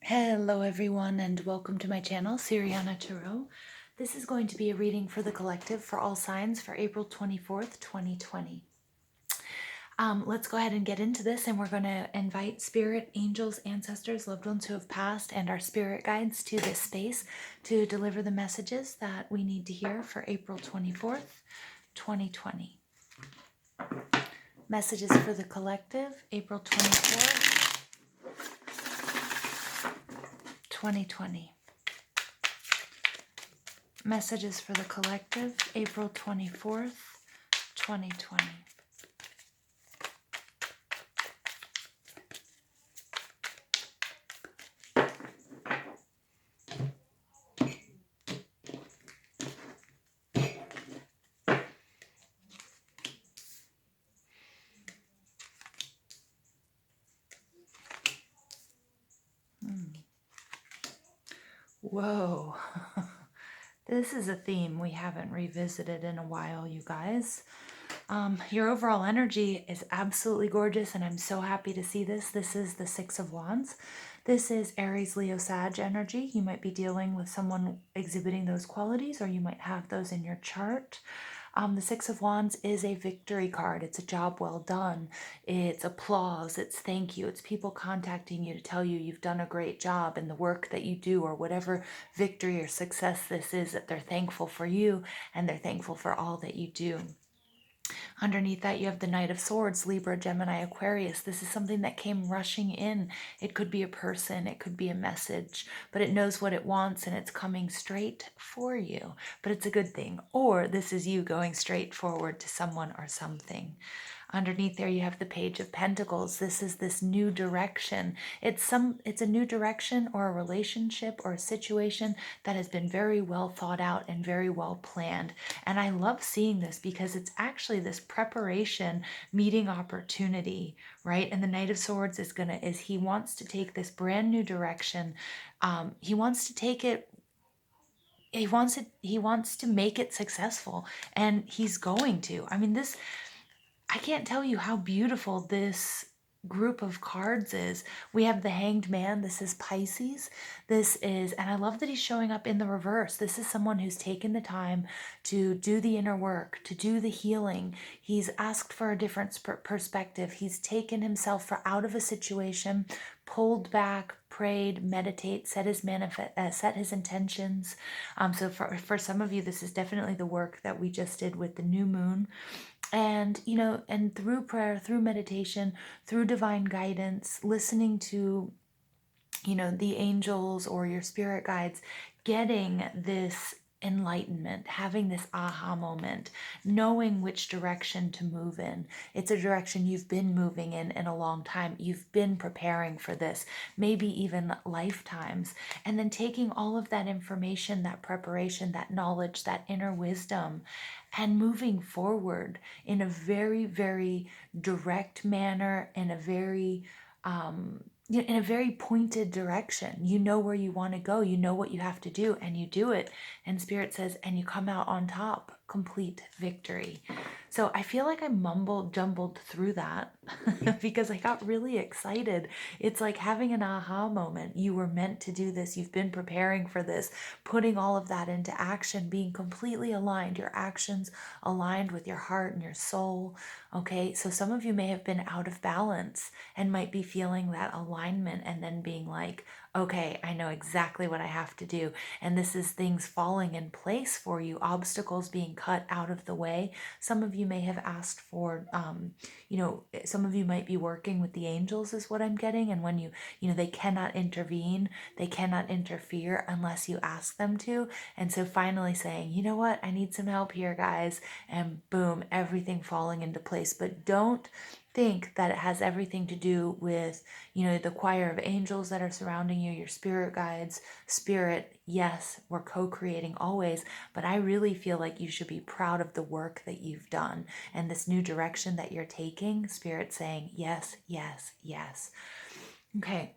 Hello everyone and welcome to my channel, Siriana Tarot. This is going to be a reading for the collective for all signs for April 24th, 2020. Let's go ahead and get into this, and we're going to invite spirit, angels, ancestors, loved ones who have passed, and our spirit guides to this space to deliver the messages that we need to hear for April 24th, 2020. Messages for the collective, April 24th, 2020. Messages for the collective, April 24th, 2020. Whoa. This is a theme we haven't revisited in a while, you guys. Your overall energy is absolutely gorgeous, and I'm so happy to see this. This is the Six of Wands. This is Aries, Leo, Sag energy. You might be dealing with someone exhibiting those qualities, or you might have those in your chart. The Six of Wands is a victory card. It's a job well done. It's applause. It's thank you. It's people contacting you to tell you you've done a great job in the work that you do, or whatever victory or success this is, that they're thankful for you and they're thankful for all that you do. Underneath that, you have the Knight of Swords, Libra, Gemini, Aquarius. This is something that came rushing in. It could be a person, it could be a message, but it knows what it wants and it's coming straight for you. But it's a good thing. Or this is you going straight forward to someone or something. Underneath there, you have the Page of Pentacles. This is this new direction. It's a new direction or a relationship or a situation that has been very well thought out and very well planned. And I love seeing this because it's actually this preparation meeting opportunity, right? And the Knight of Swords he wants to take this brand new direction. He wants to take it. He wants to make it successful, and he's going to. I mean, I can't tell you how beautiful this group of cards is. We have the Hanged Man. This is Pisces. And I love that he's showing up in the reverse. This is someone who's taken the time to do the inner work, to do the healing. He's asked for a different perspective. He's taken himself out of a situation, pulled back, prayed, meditate, set his intentions. So for some of you, this is definitely the work that we just did with the new moon. And, and through prayer, through meditation, through divine guidance, listening to, the angels or your spirit guides, getting this enlightenment, having this aha moment, knowing which direction to move in. It's a direction you've been moving in a long time. You've been preparing for this, maybe even lifetimes. And then taking all of that information, that preparation, that knowledge, that inner wisdom, and moving forward in a very, very direct manner, in a very pointed direction. You know where you want to go, you know what you have to do, and you do it. And Spirit says, and you come out on top, complete victory. So I feel like I jumbled through that because I got really excited. It's like having an aha moment. You were meant to do this. You've been preparing for this, putting all of that into action, being completely aligned, your actions aligned with your heart and your soul. Okay, so some of you may have been out of balance and might be feeling that alignment and then being like, okay, I know exactly what I have to do. And this is things falling in place for you, obstacles being cut out of the way. Some of you may have asked for, some of you might be working with the angels is what I'm getting. And when they cannot intervene, they cannot interfere unless you ask them to. And so finally saying, you know what, I need some help here, guys. And boom, everything falling into place. But don't think that it has everything to do with, the choir of angels that are surrounding you, your spirit guides, spirit. Yes, we're co-creating always, but I really feel like you should be proud of the work that you've done and this new direction that you're taking. Spirit saying, yes, yes, yes. Okay.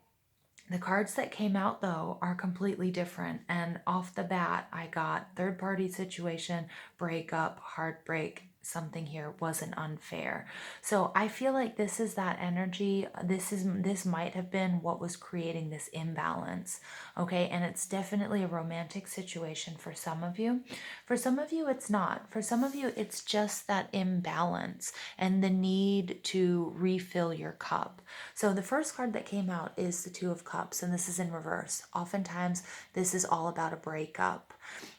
The cards that came out, though, are completely different. And off the bat, I got third-party situation, breakup, heartbreak, something here wasn't unfair. So I feel like this is that energy. This might have been what was creating this imbalance. Okay, and it's definitely a romantic situation for some of you. For some of you it's not. For some of you it's just that imbalance and the need to refill your cup. So the first card that came out is the Two of Cups, and this is in reverse. Oftentimes this is all about a breakup.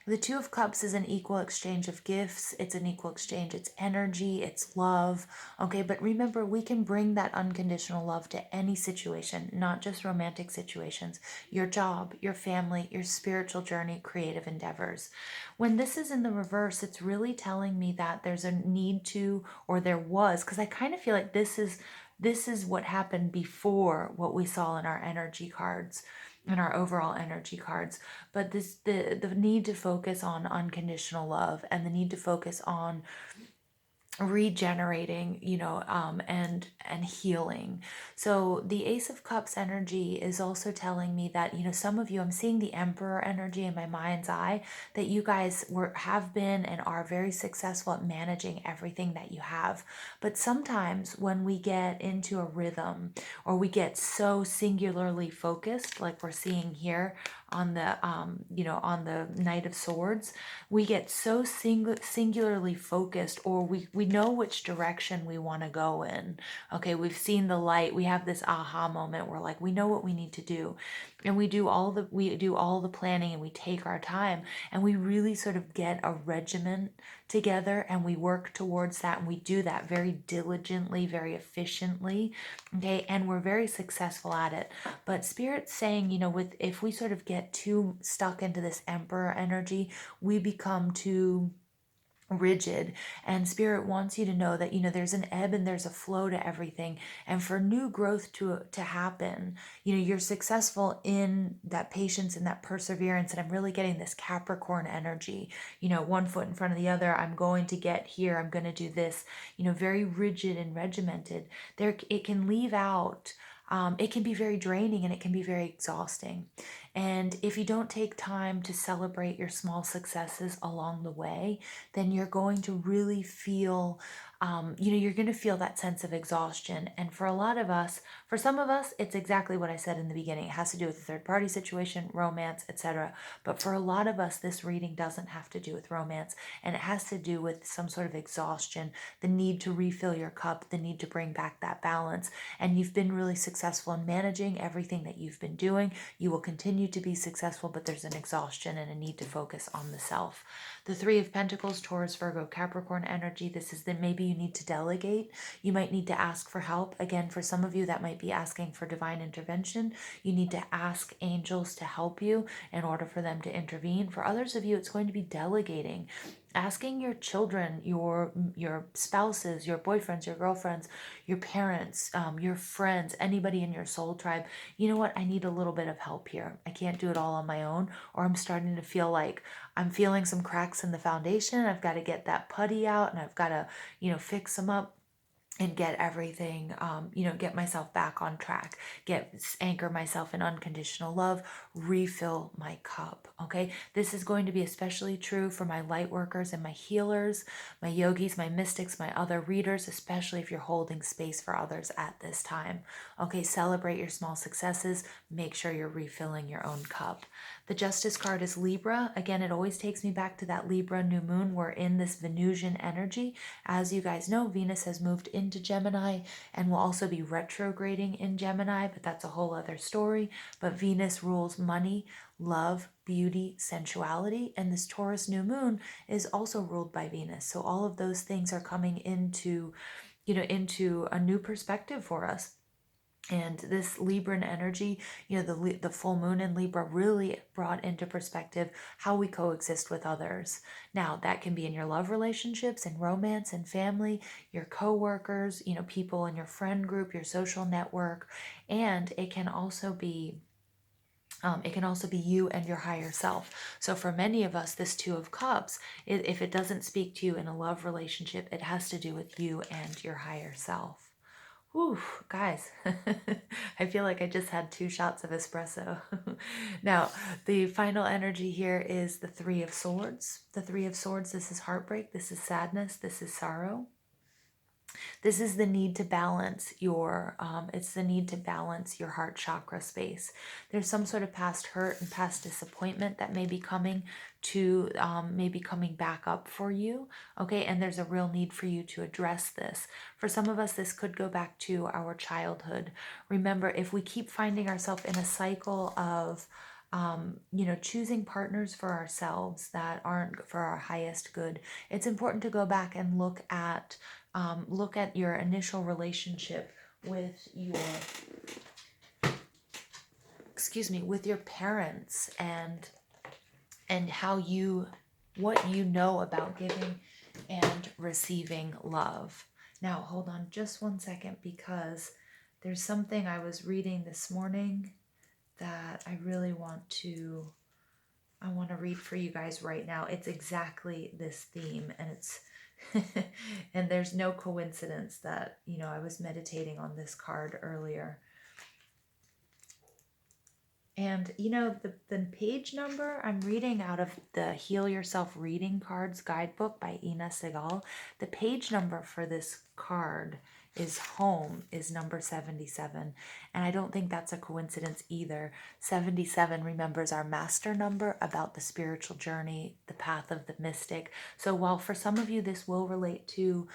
The Two of Cups is an equal exchange of gifts. It's an equal exchange. It's energy. It's love. Okay, but remember, we can bring that unconditional love to any situation, not just romantic situations. Your job, your family, your spiritual journey, creative endeavors. When this is in the reverse, it's really telling me that there's a need to, or there was, because I kind of feel like this is what happened before what we saw in our energy cards, in our overall energy cards. But the need to focus on unconditional love and the need to focus on regenerating, and healing. So the Ace of Cups energy is also telling me that, some of you, I'm seeing the Emperor energy in my mind's eye, that you guys have been and are very successful at managing everything that you have. But sometimes when we get into a rhythm, or we get so singularly focused, like we're seeing here on the on the Knight of Swords, we get so singularly focused, or we know which direction we want to go in. Okay, we've seen the light, we have this aha moment where, like, we know what we need to do, and we do all the planning, and we take our time, and we really sort of get a regiment together, and we work towards that, and we do that very diligently, very efficiently. Okay, and we're very successful at it. But Spirit's saying, with if we sort of get too stuck into this Emperor energy, we become too rigid. And Spirit wants you to know that, there's an ebb and there's a flow to everything. And for new growth to happen, you're successful in that patience and that perseverance. And I'm really getting this Capricorn energy, one foot in front of the other. I'm going to get here, I'm going to do this, very rigid and regimented. There, it can leave out, it can be very draining, and it can be very exhausting. And if you don't take time to celebrate your small successes along the way, then you're going to really feel, you're going to feel that sense of exhaustion. And for a lot of us, for some of us, it's exactly what I said in the beginning. It has to do with a third party situation, romance, etc. But for a lot of us, this reading doesn't have to do with romance, and it has to do with some sort of exhaustion, the need to refill your cup, the need to bring back that balance. And you've been really successful in managing everything that you've been doing. You will continue to be successful, but there's an exhaustion and a need to focus on the self. The Three of Pentacles, Taurus, Virgo, Capricorn energy. This is that maybe you need to delegate. You might need to ask for help. Again, for some of you, that might be asking for divine intervention. You need to ask angels to help you in order for them to intervene. For others of you, it's going to be delegating. Asking your children, your spouses, your boyfriends, your girlfriends, your parents, your friends, anybody in your soul tribe, you know what, I need a little bit of help here. I can't do it all on my own, or I'm starting to feel like I'm feeling some cracks in the foundation. I've got to get that putty out, and I've got to, fix them up and get everything, get myself back on track, anchor myself in unconditional love, refill my cup. Okay, this is going to be especially true for my light workers and my healers, my yogis, my mystics, my other readers, especially if you're holding space for others at this time. Okay, celebrate your small successes. Make sure you're refilling your own cup. The Justice card is Libra. Again, it always takes me back to that Libra new moon. We're in this Venusian energy. As you guys know, Venus has moved into Gemini and will also be retrograding in Gemini, but that's a whole other story. But Venus rules money, love, beauty, sensuality, and this Taurus new moon is also ruled by Venus. So all of those things are coming into a new perspective for us. And this Libran energy, the full moon in Libra really brought into perspective how we coexist with others. Now, that can be in your love relationships, in romance and family, your co-workers, people in your friend group, your social network, and it can also be you and your higher self. So for many of us, this Two of Cups, if it doesn't speak to you in a love relationship, it has to do with you and your higher self. Whew, guys, I feel like I just had 2 shots of espresso. Now, the final energy here is the Three of Swords. The Three of Swords, this is heartbreak, this is sadness, this is sorrow. This is the need to balance your, it's the need to balance your heart chakra space. There's some sort of past hurt and past disappointment that may be coming to, maybe coming back up for you. Okay. And there's a real need for you to address this. For some of us, this could go back to our childhood. Remember, if we keep finding ourselves in a cycle of, choosing partners for ourselves that aren't for our highest good, it's important to go back and look at your initial relationship with with your parents, and what you know about giving and receiving love. Now, hold on just 1 second, because there's something I was reading this morning that I really want to read for you guys right now. It's exactly this theme, and it's and there's no coincidence that, I was meditating on this card earlier. And, the page number, I'm reading out of the Heal Yourself Reading Cards Guidebook by Ina Segal. The page number for this card is home, is number 77. And I don't think that's a coincidence either. 77 remembers our master number about the spiritual journey, the path of the mystic. So while for some of you this will relate to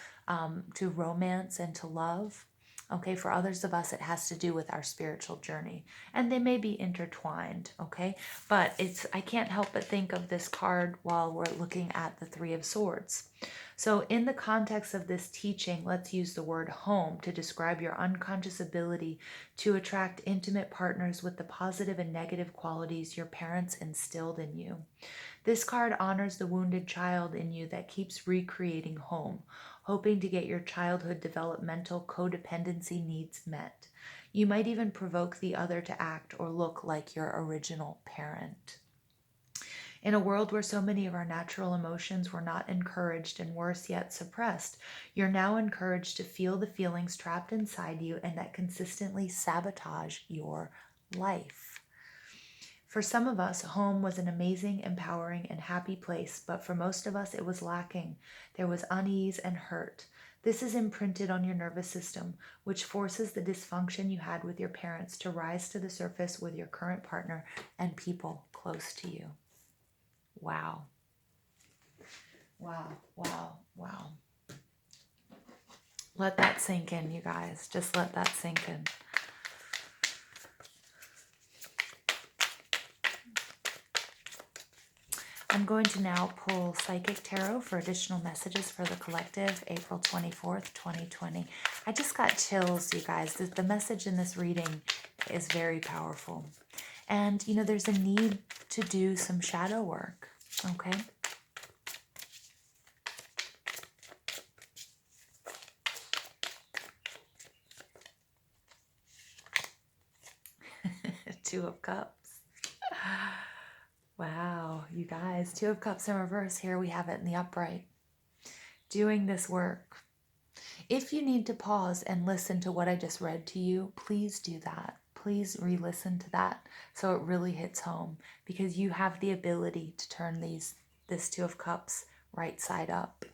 romance and to love, okay, for others of us, it has to do with our spiritual journey, and they may be intertwined, okay? But I can't help but think of this card while we're looking at the Three of Swords. So in the context of this teaching, let's use the word home to describe your unconscious ability to attract intimate partners with the positive and negative qualities your parents instilled in you. This card honors the wounded child in you that keeps recreating home, hoping to get your childhood developmental codependency needs met. You might even provoke the other to act or look like your original parent. In a world where so many of our natural emotions were not encouraged and worse yet suppressed, you're now encouraged to feel the feelings trapped inside you and that consistently sabotage your life. For some of us, home was an amazing, empowering, and happy place, but for most of us, it was lacking. There was unease and hurt. This is imprinted on your nervous system, which forces the dysfunction you had with your parents to rise to the surface with your current partner and people close to you. Wow. Wow, wow, wow. Let that sink in, you guys. Just let that sink in. I'm going to now pull Psychic Tarot for additional messages for the collective, April 24th, 2020. I just got chills, you guys. The message in this reading is very powerful. And, there's a need to do some shadow work, okay? Two of Cups. Wow, you guys, Two of Cups in reverse. Here we have it in the upright. Doing this work. If you need to pause and listen to what I just read to you, please do that. Please re-listen to that so it really hits home, because you have the ability to turn this Two of Cups right side up.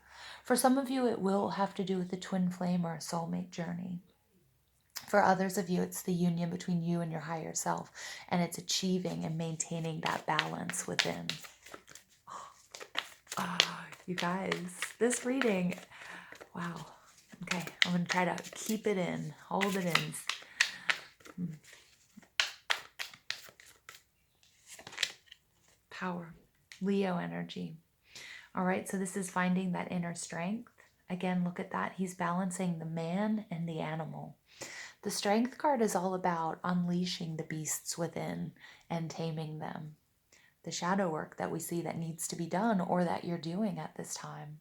For some of you, it will have to do with the twin flame or a soulmate journey. For others of you, it's the union between you and your higher self, and it's achieving and maintaining that balance within. Oh, you guys, this reading, wow. Okay, I'm going to try to keep it in, hold it in. Power, Leo energy. All right, so this is finding that inner strength. Again, look at that. He's balancing the man and the animal. The Strength card is all about unleashing the beasts within and taming them. The shadow work that we see that needs to be done, or that you're doing at this time.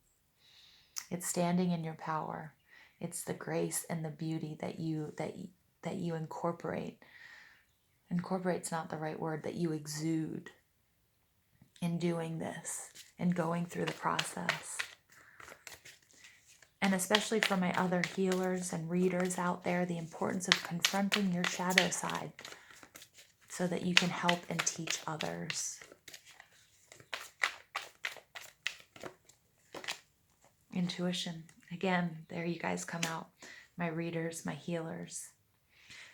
It's standing in your power. It's the grace and the beauty that you incorporate. Incorporate's not the right word, that you exude in doing this and going through the process. And especially for my other healers and readers out there, the importance of confronting your shadow side so that you can help and teach others. Intuition. Again, there you guys come out. My readers, my healers.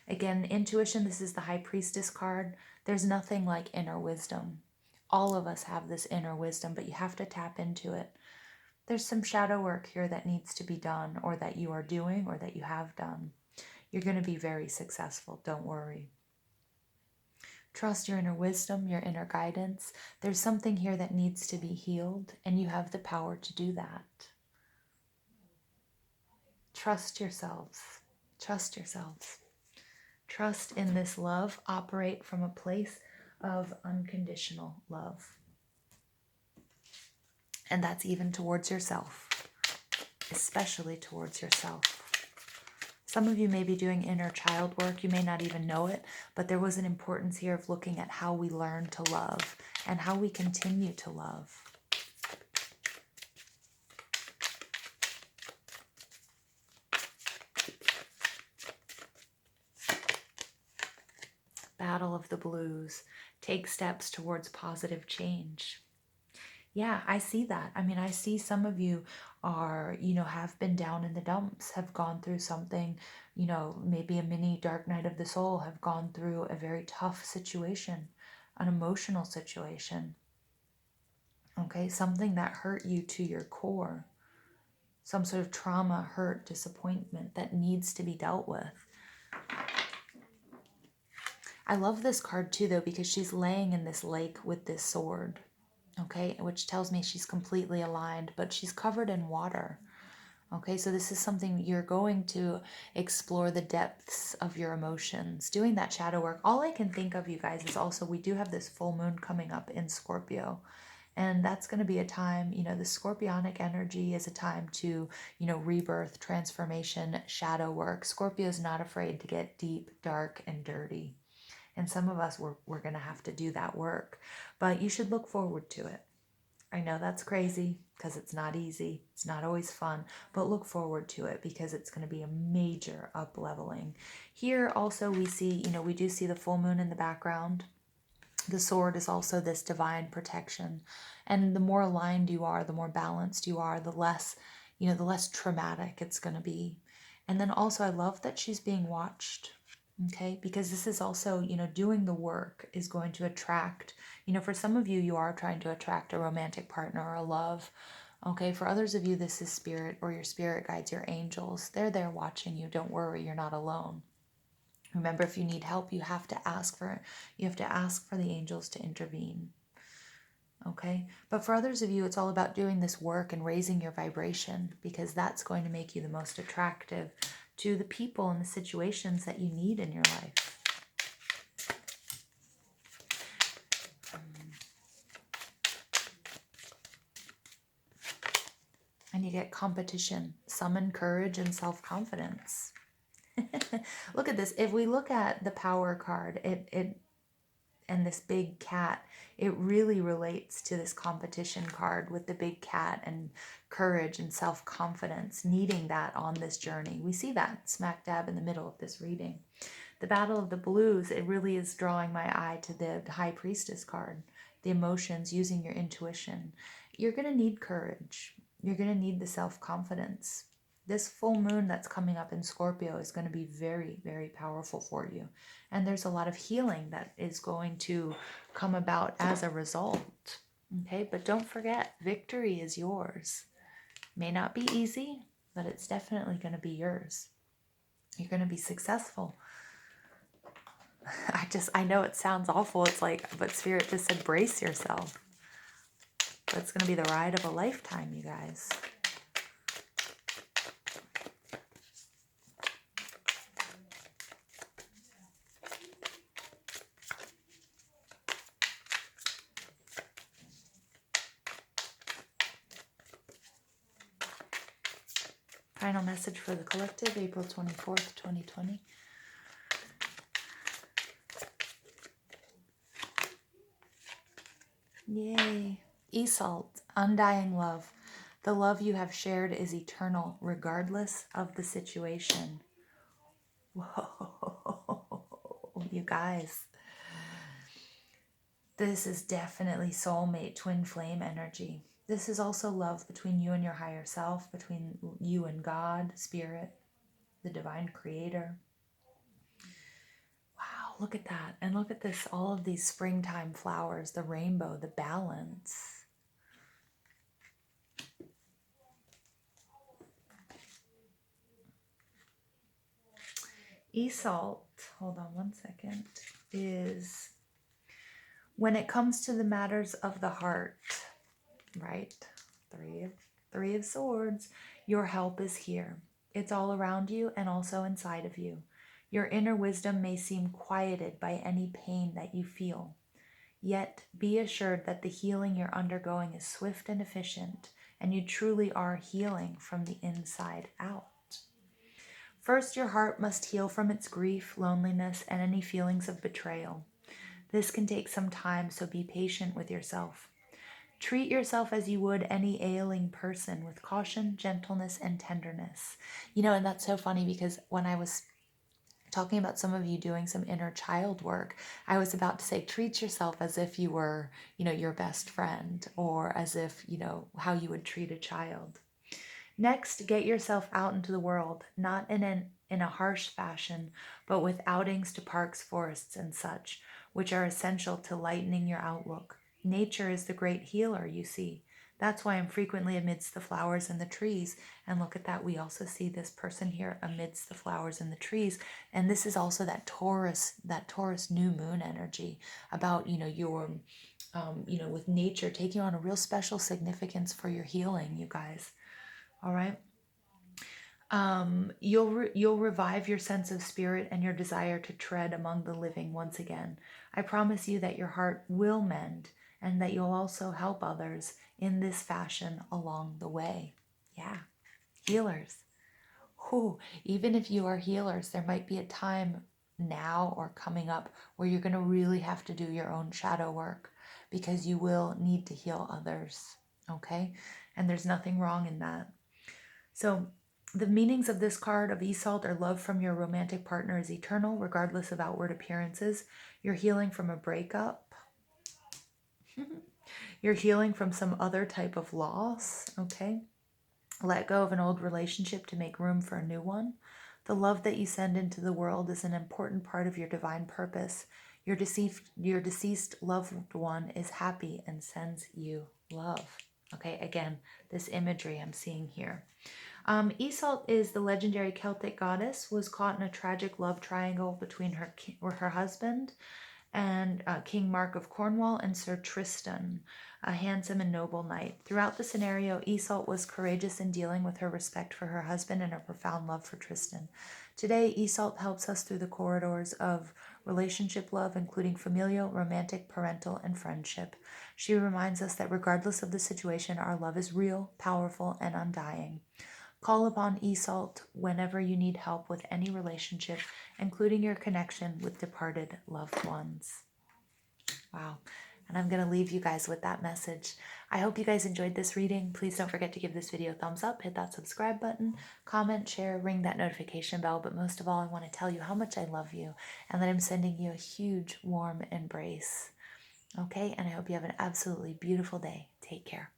Again, intuition, this is the High Priestess card. There's nothing like inner wisdom. All of us have this inner wisdom, but you have to tap into it. There's some shadow work here that needs to be done, or that you are doing, or that you have done. You're going to be very successful. Don't worry. Trust your inner wisdom, your inner guidance. There's something here that needs to be healed, and you have the power to do that. Trust yourselves. Trust yourselves. Trust in this love. Operate from a place of unconditional love. And that's even towards yourself, especially towards yourself. Some of you may be doing inner child work. You may not even know it, but there was an importance here of looking at how we learn to love and how we continue to love. Battle of the Blues. Take steps towards positive change. Yeah, I see that. I mean, I see some of you are, have been down in the dumps, have gone through something, maybe a mini dark night of the soul, have gone through a very tough situation, an emotional situation. Okay, something that hurt you to your core. Some sort of trauma, hurt, disappointment that needs to be dealt with. I love this card too, though, because she's laying in this lake with this sword. Okay, which tells me she's completely aligned, but she's covered in water. Okay, so this is something you're going to explore the depths of your emotions, doing that shadow work. All I can think of, you guys, is also we do have this full moon coming up in Scorpio. And that's going to be a time, the scorpionic energy is a time to, rebirth, transformation, shadow work. Scorpio is not afraid to get deep, dark, and dirty. And some of us, we're going to have to do that work. But you should look forward to it. I know that's crazy because it's not easy. It's not always fun. But look forward to it because it's going to be a major up-leveling. Here also we see, we do see the full moon in the background. The sword is also this divine protection. And the more aligned you are, the more balanced you are, the less, the less traumatic it's going to be. And then also I love that she's being watched. Okay, because this is also, doing the work is going to attract, for some of you, you are trying to attract a romantic partner or a love. Okay, for others of you, this is spirit or your spirit guides, your angels. They're there watching you. Don't worry, you're not alone. Remember, if you need help, you have to ask for the angels to intervene. Okay, but for others of you, it's all about doing this work and raising your vibration because that's going to make you the most attractive to the people and the situations that you need in your life. And you get competition, summon courage and self-confidence. Look at this. If we look at the power card, and this big cat, it really relates to this competition card with the big cat and courage and self-confidence, needing that on this journey. We see that smack dab in the middle of this reading. The Battle of the Blues, it really is drawing my eye to the High Priestess card, the emotions, using your intuition. You're going to need courage. You're going to need the self-confidence. This full moon that's coming up in Scorpio is going to be very, very powerful for you. And there's a lot of healing that is going to come about as a result. Okay, but don't forget, victory is yours. May not be easy, but it's definitely going to be yours. You're going to be successful. I know it sounds awful. It's like, but Spirit just said, brace yourself. But it's going to be the ride of a lifetime, you guys. Final message for the collective, April 24th, 2020. Yay. Isolde, undying love. The love you have shared is eternal, regardless of the situation. Whoa, you guys. This is definitely soulmate, twin flame energy. This is also love between you and your higher self, between you and God, Spirit, the divine creator. Wow, look at that. And look at this, all of these springtime flowers, the rainbow, the balance. Isolde, hold on one second, is when it comes to the matters of the heart, right? Three of Swords. Your help is here. It's all around you and also inside of you. Your inner wisdom may seem quieted by any pain that you feel. Yet be assured that the healing you're undergoing is swift and efficient, and you truly are healing from the inside out. First, your heart must heal from its grief, loneliness, and any feelings of betrayal. This can take some time, so be patient with yourself. Treat yourself as you would any ailing person, with caution, gentleness, and tenderness. You know, and that's so funny because when I was talking about some of you doing some inner child work, I was about to say, treat yourself as if you were, your best friend, or as if, how you would treat a child. Next, get yourself out into the world, not in a harsh fashion, but with outings to parks, forests, and such, which are essential to lightening your outlook. Nature is the great healer, you see. That's why I'm frequently amidst the flowers and the trees. And look at that. We also see this person here amidst the flowers and the trees. And this is also that Taurus new moon energy about, your, with nature taking on a real special significance for your healing, you guys. All right. You'll revive your sense of spirit and your desire to tread among the living once again. I promise you that your heart will mend and that you'll also help others in this fashion along the way. Yeah, healers. Whew. Even if you are healers, there might be a time now or coming up where you're going to really have to do your own shadow work because you will need to heal others. Okay? And there's nothing wrong in that. So the meanings of this card of Isolde are love from your romantic partner is eternal, regardless of outward appearances. You're healing from a breakup. You're healing from some other type of loss, okay? Let go of an old relationship to make room for a new one. The love that you send into the world is an important part of your divine purpose. Your deceased loved one is happy and sends you love. Okay, again, this imagery I'm seeing here. Isolde is the legendary Celtic goddess, was caught in a tragic love triangle between her husband and King Mark of Cornwall and Sir Tristan, a handsome and noble knight. Throughout the scenario, Isolde was courageous in dealing with her respect for her husband and her profound love for Tristan. Today, Isolde helps us through the corridors of relationship love, including familial, romantic, parental, and friendship. She reminds us that regardless of the situation, our love is real, powerful, and undying. Call upon Isolde whenever you need help with any relationship, including your connection with departed loved ones. Wow. And I'm going to leave you guys with that message. I hope you guys enjoyed this reading. Please don't forget to give this video a thumbs up, hit that subscribe button, comment, share, ring that notification bell. But most of all, I want to tell you how much I love you and that I'm sending you a huge, warm embrace. Okay? And I hope you have an absolutely beautiful day. Take care.